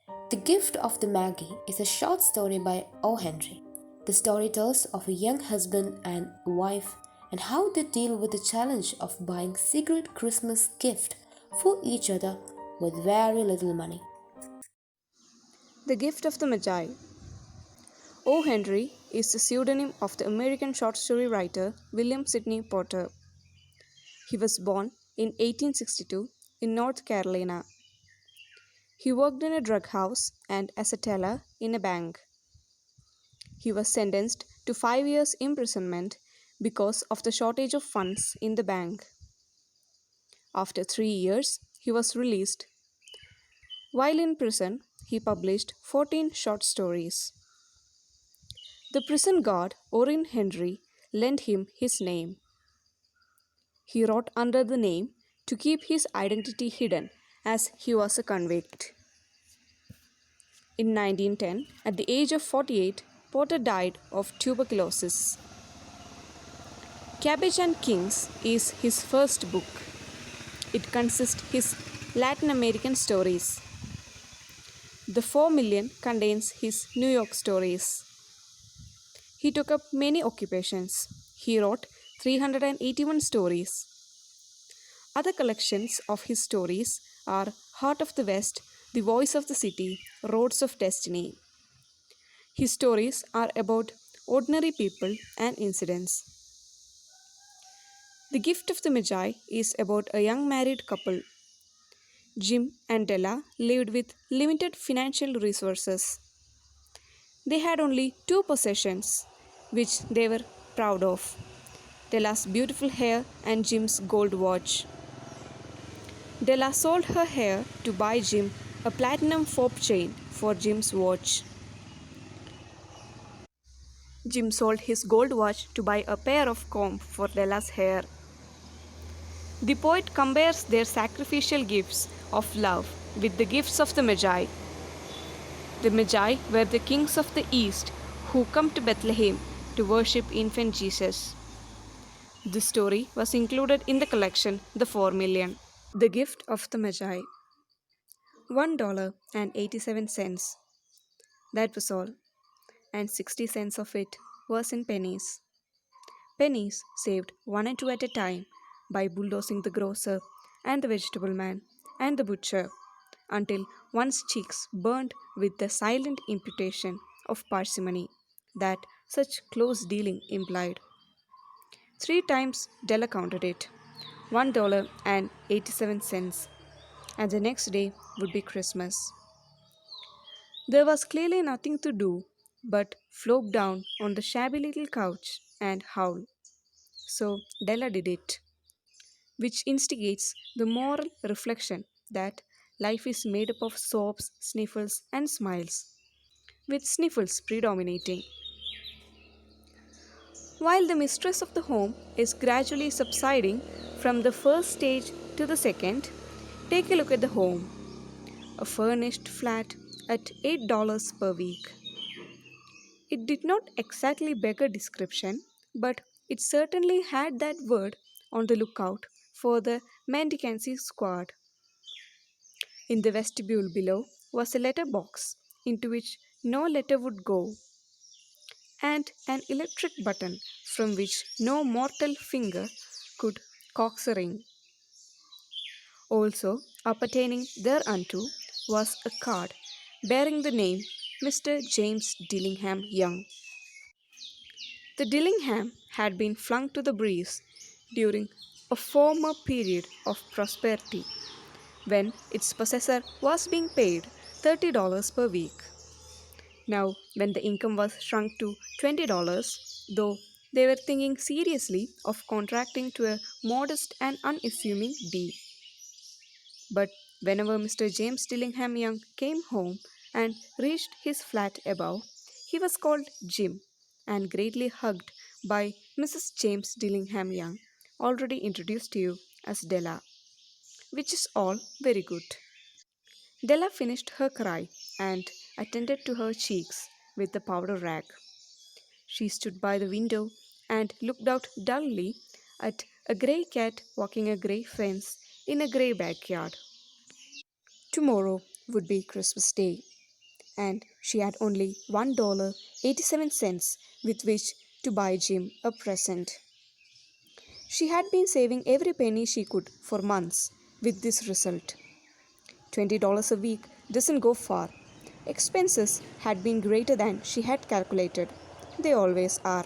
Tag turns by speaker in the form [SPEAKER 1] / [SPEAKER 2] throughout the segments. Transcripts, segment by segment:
[SPEAKER 1] The Gift of the Magi is a short story by O.Henry. The story tells of a young husband and wife and how they deal with the challenge of buying secret Christmas gift for each other with very little money.
[SPEAKER 2] The Gift of the Magi. O. Henry is the pseudonym of the American short story writer William Sidney Porter. He was born in 1862 in North Carolina. He worked in a drug house and as a teller in a bank. He was sentenced to 5 years imprisonment because of the shortage of funds in the bank. After 3 years, he was released. While in prison, he published 14 short stories. The prison guard, O.Henry, lent him his name. He wrote under the name to keep his identity hidden as he was a convict. In 1910, at the age of 48, Porter died of tuberculosis. Cabbage and Kings is his first book. It consists his Latin American stories. The 4 million contains his New York stories. He took up many occupations. He wrote 381 stories. Other collections of his stories are Heart of the West, The Voice of the City, Roads of Destiny. His stories are about ordinary people and incidents. The Gift of the Magi is about a young married couple. Jim and Della lived with limited financial resources. They had only two possessions, which they were proud of: Della's beautiful hair and Jim's gold watch. Della sold her hair to buy Jim a platinum fob chain for Jim's watch. Jim sold his gold watch to buy a pair of comb for Della's hair. The poet compares their sacrificial gifts of love with the gifts of the Magi. The Magi were the kings of the East who come to Bethlehem to worship infant Jesus. This story was included in the collection The 4 Million. The Gift of the Magi. $1.87. That was all, and 60 cents of it was in pennies. Pennies saved one and two at a time by bulldozing the grocer and the vegetable man and the butcher until one's cheeks burned with the silent imputation of parsimony that such close dealing implied. 3 times Della counted it, $1.87, and the next day would be Christmas. There was clearly nothing to do but flop down on the shabby little couch and howl. So Della did it, which instigates the moral reflection that life is made up of sobs, sniffles, and smiles, with sniffles predominating. While the mistress of the home is gradually subsiding from the first stage to the second, take a look at the home. A furnished flat at $8 per week. It did not exactly beg a description, but it certainly had that word on the lookout for the mendicancy squad. In the vestibule below was a letter box into which no letter would go, and an electric button from which no mortal finger could coax a ring. Also, appertaining thereunto was a card bearing the name Mr. James Dillingham Young. The Dillingham had been flung to the breeze during a former period of prosperity when its possessor was being paid $30 per week. Now, when the income was shrunk to $20, though they were thinking seriously of contracting to a modest and unassuming D. But whenever Mr. James Dillingham Young came home and reached his flat above, he was called Jim and greatly hugged by Mrs. James Dillingham Young, already introduced to you as Della, which is all very good. Della finished her cry and attended to her cheeks with the powder rag. She stood by the window and looked out dully at a grey cat walking a grey fence in a grey backyard. Tomorrow would be Christmas Day. and she had only $1.87 with which to buy Jim a present. She had been saving every penny she could for months with this result. $20 a week doesn't go far. Expenses had been greater than she had calculated. They always are.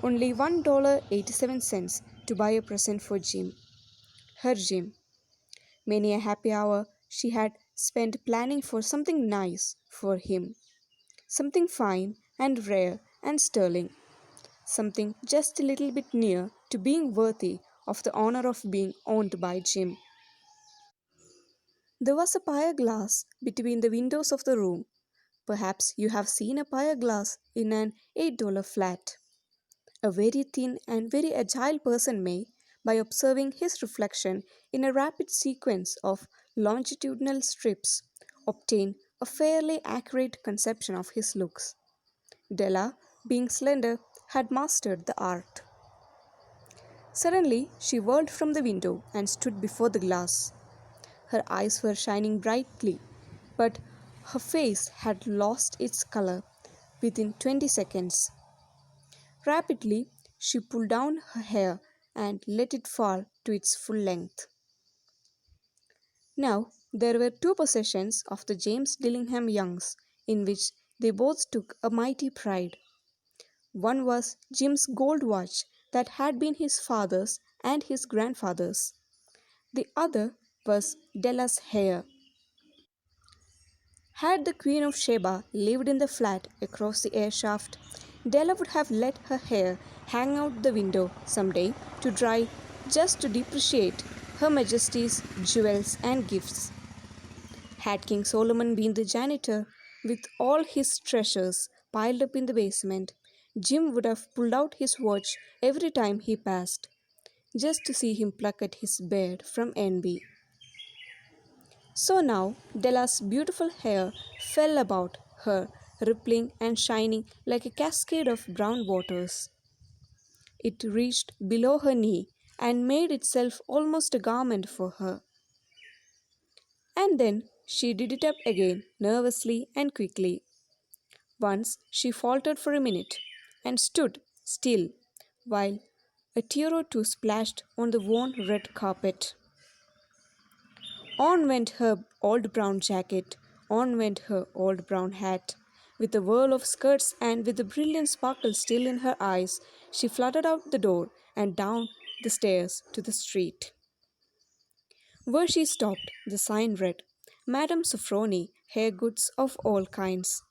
[SPEAKER 2] Only $1.87 to buy a present for Jim. Her Jim. Many a happy hour she had spent planning for something nice for him. Something fine and rare and sterling. Something just a little bit near to being worthy of the honor of being owned by Jim. There was a pier glass between the windows of the room. Perhaps you have seen a pier glass in an $8 flat. A very thin and very agile person may, by observing his reflection in a rapid sequence of longitudinal strips, obtain a fairly accurate conception of his looks. Della, being slender, had mastered the art. Suddenly, she whirled from the window and stood before the glass. Her eyes were shining brightly, but her face had lost its color within 20 seconds. Rapidly, she pulled down her hair and let it fall to its full length. Now, there were two possessions of the James Dillingham Youngs in which they both took a mighty pride. One was Jim's gold watch that had been his father's and his grandfather's. The other was Della's hair. Had the Queen of Sheba lived in the flat across the air shaft, Della would have let her hair hang out the window some day to dry just to depreciate Her Majesty's jewels and gifts. Had King Solomon been the janitor, with all his treasures piled up in the basement, Jim would have pulled out his watch every time he passed, just to see him pluck at his beard from envy. So now Della's beautiful hair fell about her, rippling and shining like a cascade of brown waters. It reached below her knee and made itself almost a garment for her. And then she did it up again, nervously and quickly. Once she faltered for a minute and stood still while a tear or two splashed on the worn red carpet. On went her old brown jacket, on went her old brown hat. With a whirl of skirts and with the brilliant sparkle still in her eyes, she fluttered out the door and down the stairs to the street. Where she stopped, the sign read, Madame Sofroni, hair goods of all kinds.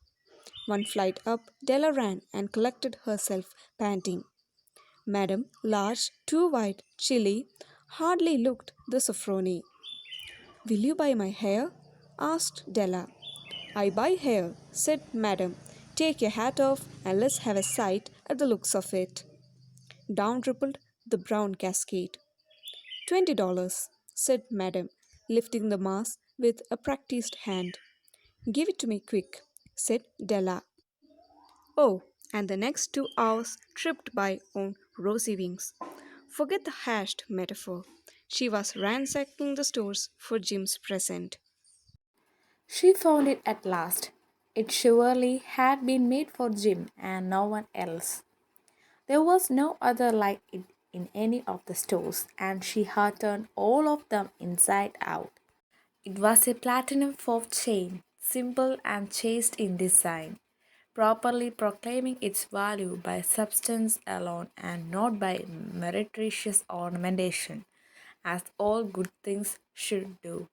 [SPEAKER 2] One flight up, Della ran and collected herself, panting. Madame, large, too white, chilly, hardly looked the Sofroni. Will you buy my hair? Asked Della. I buy hair, said Madame. Take your hat off and let's have a sight at the looks of it. Down rippled the brown cascade. $20, said Madame, lifting the mass with a practiced hand. Give it to me quick, said Della. Oh, and the next 2 hours tripped by on rosy wings. Forget the hashed metaphor. She was ransacking the stores for Jim's present.
[SPEAKER 1] She found it at last. It surely had been made for Jim and no one else. There was no other like it in any of the stores, and she had turned all of them inside out. It was a platinum fob chain, simple and chaste in design, properly proclaiming its value by substance alone and not by meretricious ornamentation, as all good things should do.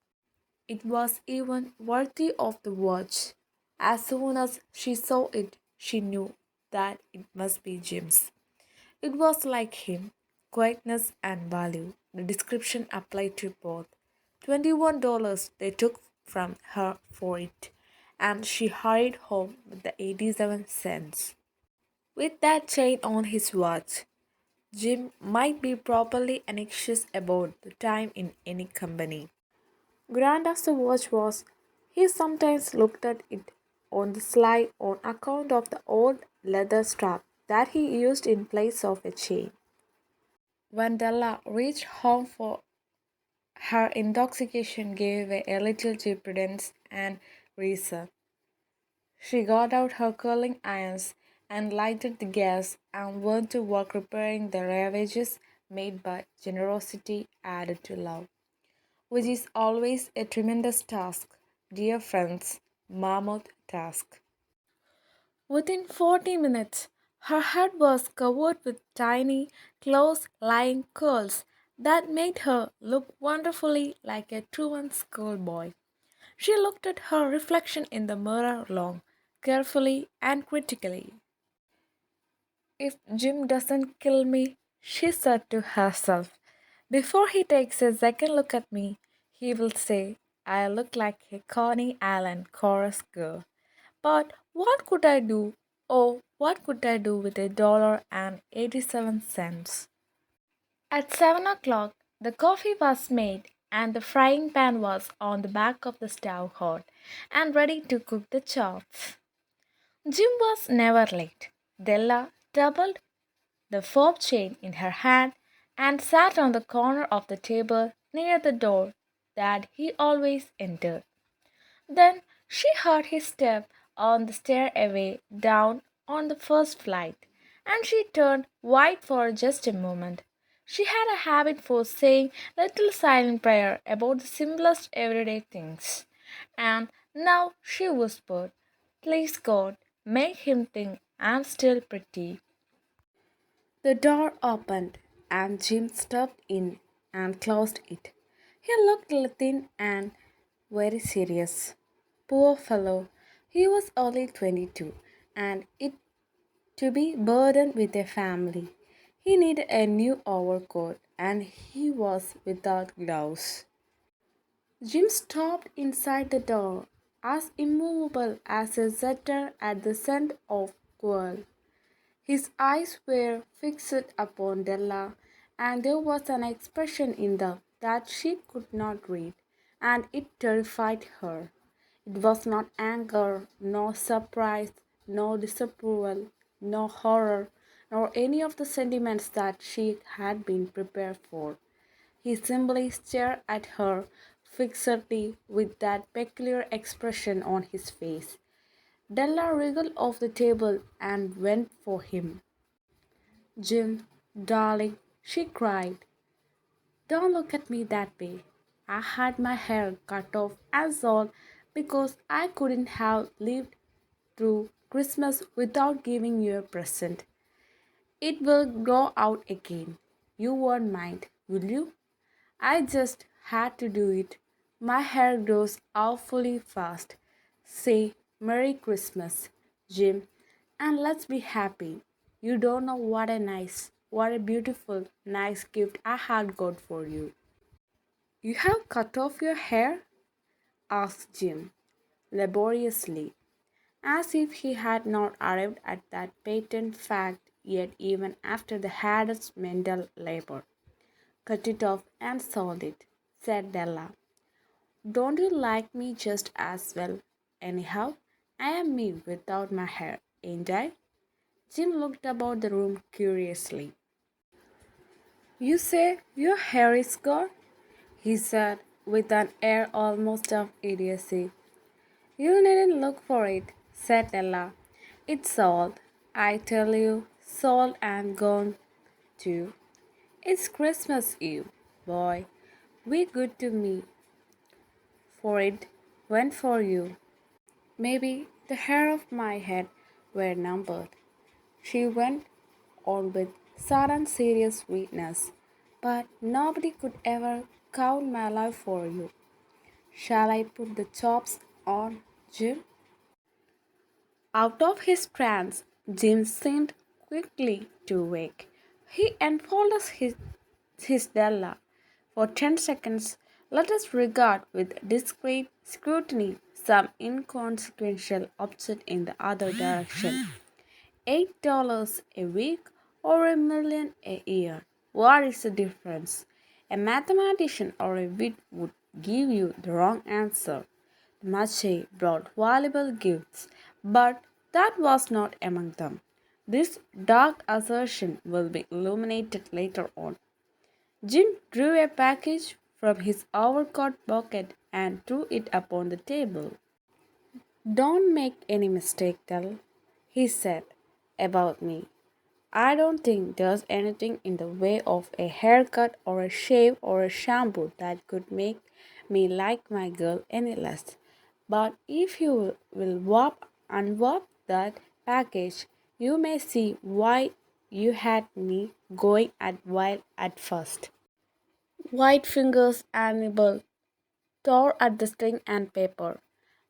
[SPEAKER 1] It was even worthy of the watch. As soon as she saw it, she knew that it must be Jim's. It was like him, quietness and value. The description applied to both. $21 they took from her for it, and she hurried home with the 87 cents. With that chain on his watch, Jim might be properly anxious about the time in any company. Grand as the watch was, he sometimes looked at it on the sly on account of the old leather strap that he used in place of a chain. When Della reached home for her intoxication gave way a little to prudence and reason.
[SPEAKER 3] She got out her curling irons and lighted the gas and went to work repairing the ravages made by generosity added to love, which is always a tremendous task, dear friends, mammoth task. Within 40 minutes, her head was covered with tiny, close lying curls that made her look wonderfully like a truant schoolboy. She looked at her reflection in the mirror long, carefully, and critically. If Jim doesn't kill me, she said to herself, before he takes a second look at me, he will say, I look like a Coney Island chorus girl. But what could I do? Oh, what could I do with $1.87? At 7 o'clock, the coffee was made and the frying pan was on the back of the stove hot and ready to cook the chops. Jim was never late. Della doubled the fob chain in her hand and sat on the corner of the table near the door that he always entered. Then she heard his step on the stairway down on the first flight, and she turned white for just a moment. She had a habit for saying little silent prayer about the simplest everyday things. And now she whispered, please God, make him think I'm still pretty. The door opened, and Jim stepped in and closed it. He looked thin and very serious. Poor fellow, he was only 22, and it to be burdened with a family. He needed a new overcoat, and he was without gloves. Jim stopped inside the door, as immovable as a setter at the scent of quail. His eyes were fixed upon Della, and there was an expression in them that she could not read, and it terrified her. It was not anger, nor surprise, nor disapproval, nor horror, nor any of the sentiments that she had been prepared for. He simply stared at her fixedly with that peculiar expression on his face. Della wriggled off the table and went for him. Jim, darling, she cried, don't look at me that way. I had my hair cut off as all because I couldn't have lived through Christmas without giving you a present. It will grow out again. You won't mind, will you? I just had to do it. My hair grows awfully fast. Say Merry Christmas, Jim, and let's be happy. You don't know what a beautiful, nice gift I had got for you. You have cut off your hair? Asked Jim, laboriously, as if he had not arrived at that patent fact yet, even after the hardest mental labor. Cut it off and sold it, said Della. Don't you like me just as well? Anyhow, I am me without my hair, ain't I? Jim looked about the room curiously. You say your hair is gone? He said with an air almost of idiocy. You needn't look for it, said Ella. It's sold, I tell you, sold and gone too. It's Christmas Eve, boy. Be good to me, for it went for you. Maybe the hair of my head were numbered. She went on with sudden serious sweetness. But nobody could ever count my life for you. Shall I put the chops on, Jim? Out of his trance, Jim seemed quickly to wake. He unfolded his Della. For 10 seconds, let us regard with discreet scrutiny some inconsequential object in the other direction. $8 a week or $1 million a year. What is the difference? A mathematician or a wit would give you the wrong answer. The Magi brought valuable gifts, but that was not among them. This dark assertion will be illuminated later on. Jim drew a package from his overcoat pocket and threw it upon the table.
[SPEAKER 4] Don't make any mistake, Del, he said, about me. I don't think there's anything in the way of a haircut or a shave or a shampoo that could make me like my girl any less. But if you will unwrap that package, you may see why you had me going at wild at first. White fingers Annabel tore at the string and paper,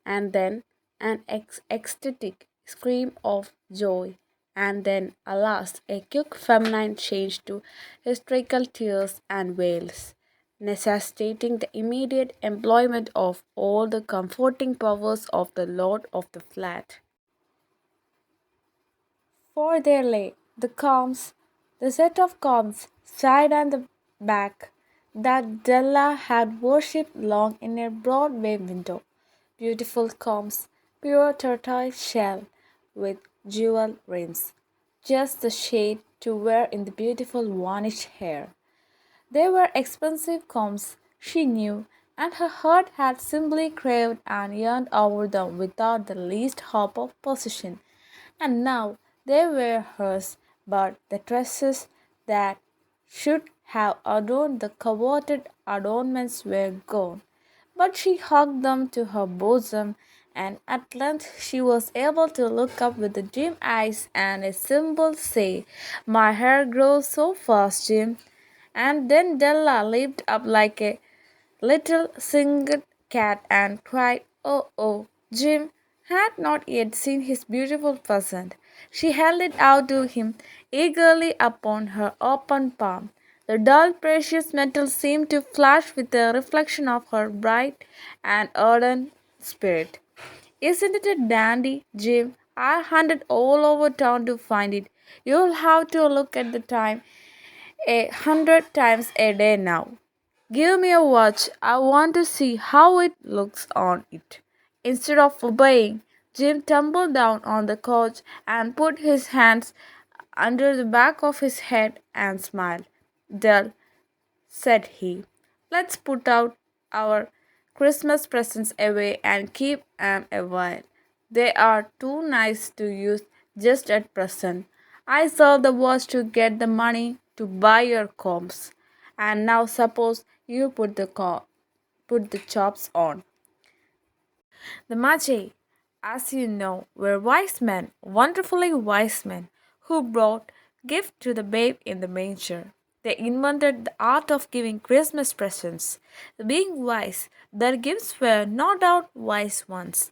[SPEAKER 4] and then an ecstatic scream of joy, and then, alas, a quick feminine change to hysterical tears and wails, necessitating the immediate employment of all the comforting powers of the lord of the flat. For there lay the set of combs, side and back, that Della had worshipped long in her Broadway window. Beautiful combs, pure tortoise shell, with jewel rims, just the shade to wear in the beautiful varnished hair. They were expensive combs, she knew, and her heart had simply craved and yearned over them without the least hope of possession. And now they were hers, but the tresses that should have adorned the coveted adornments were gone. But she hugged them to her bosom, and at length she was able to look up with the dim eyes and a simple say, "My hair grows so fast, Jim." And then Della leaped up like a little singed cat and cried, "Oh, oh!" Jim had not yet seen his beautiful present. She held it out to him eagerly upon her open palm. The dull precious metal seemed to flash with the reflection of her bright and ardent spirit. "Isn't it a dandy, Jim? I hunted all over town to find it. You'll have to look at the time 100 times a day now. Give me a watch. I want to see how it looks on it." Instead of obeying, Jim tumbled down on the couch and put his hands under the back of his head and smiled. "Dell," said he, "let's put out our Christmas presents away and keep 'em a while. They are too nice to use just at present. I served the watch to get the money to buy your combs. And now suppose you put the chops on." The Magi, as you know, were wise men, wonderfully wise men, who brought gift to the babe in the manger. They invented the art of giving Christmas presents. Being wise, their gifts were no doubt wise ones,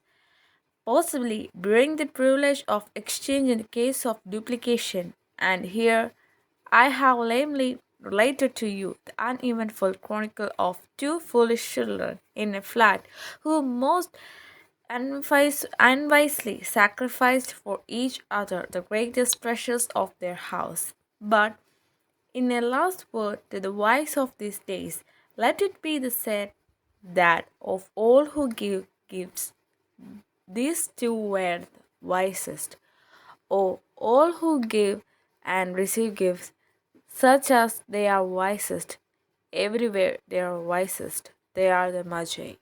[SPEAKER 4] possibly bearing the privilege of exchange in case of duplication. And here I have lamely related to you the uneventful chronicle of two foolish children in a flat who most unwisely sacrificed for each other the greatest treasures of their house. But in a last word to the wise of these days, let it be the said that of all who give gifts, these two were the wisest. Oh, all who give and receive gifts, such as they are wisest, everywhere they are wisest, they are the Magi.